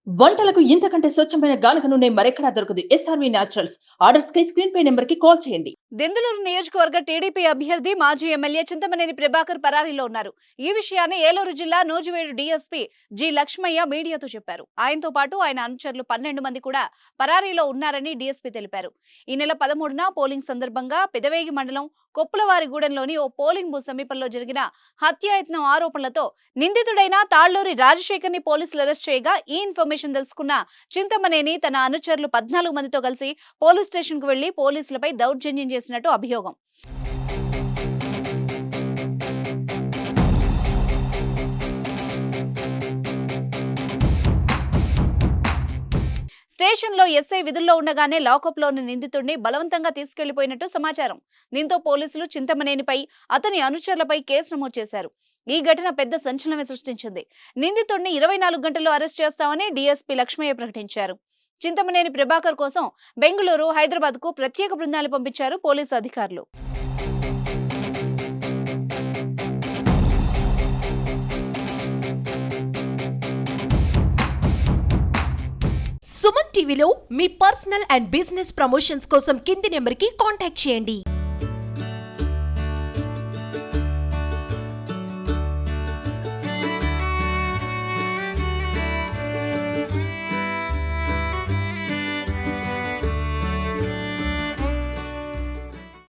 వంటలకు ఇంతకంటే స్వచ్ఛమైన గానుగ నూనె మరెక్కడా దొరకదు. SRV naturals. ఆర్డర్స్ కై స్క్రీన్ పై నెంబర్ కి కాల్ చేయండి. దెందులూరు నియోజకవర్గ టీడీపీ అభ్యర్థి మాజీ ఎమ్మెల్యే చింతమనేని ప్రభాకర్ పరారీలో ఉన్నారు. ఈ విషయాన్ని ఏలూరు జిల్లా నూజివేడు డీఎస్పీ జి లక్ష్మయ్య మీడియాతో చెప్పారు. ఆయనతో పాటు ఆయన అనుచరులు 12 మంది కూడా పరారీలో ఉన్నారని డీఎస్పీ తెలిపారు. ఈ నెల 13న పోలింగ్ సందర్భంగా పెదవేగి మండలం కొప్పులవారిగూడెంలోని ఓ పోలింగ్ బూత్ సమీపంలో జరిగిన హత్యాయత్నం ఆరోపణలతో నిందితుడైన తాళ్లూరి రాజశేఖర్ ని పోలీసులు అరెస్ట్ చేయగా ఈ ఇన్ఫర్మేషన్ తెలుసుకున్న చింతమనేని తన అనుచరులు 14 మందితో కలిసి పోలీస్ స్టేషన్ కు వెళ్లి పోలీసులపై దౌర్జన్యం చేసినట్టు అభియోగం. స్టేషన్ లో ఎస్ఐ విధుల్లో ఉండగానే లాకప్ లోని నిందితుడిని బలవంతంగా తీసుకెళ్లిపోయినట్టు సమాచారం. దీంతో పోలీసులు చింతమనేనిపై అతని అనుచరులపై కేసు నమోదు చేశారు. ఈ ఘటన పెద్ద సంచలనమే సృష్టించింది. నిందితుడిని 24 గంటల్లో అరెస్ట్ చేస్తామని డీఎస్పీ లక్ష్మయ్య ప్రకటించారు. చింతమనేని ప్రభాకర్ కోసం బెంగళూరు, హైదరాబాద్ కు ప్రత్యేక బృందాలు పంపించారు పోలీసు అధికారులు. సుమన్ టీవీలో మీ పర్సనల్ అండ్ బిజినెస్ ప్రమోషన్స్ కోసం కింది నెంబర్కి కాంటాక్ట్ చేయండి.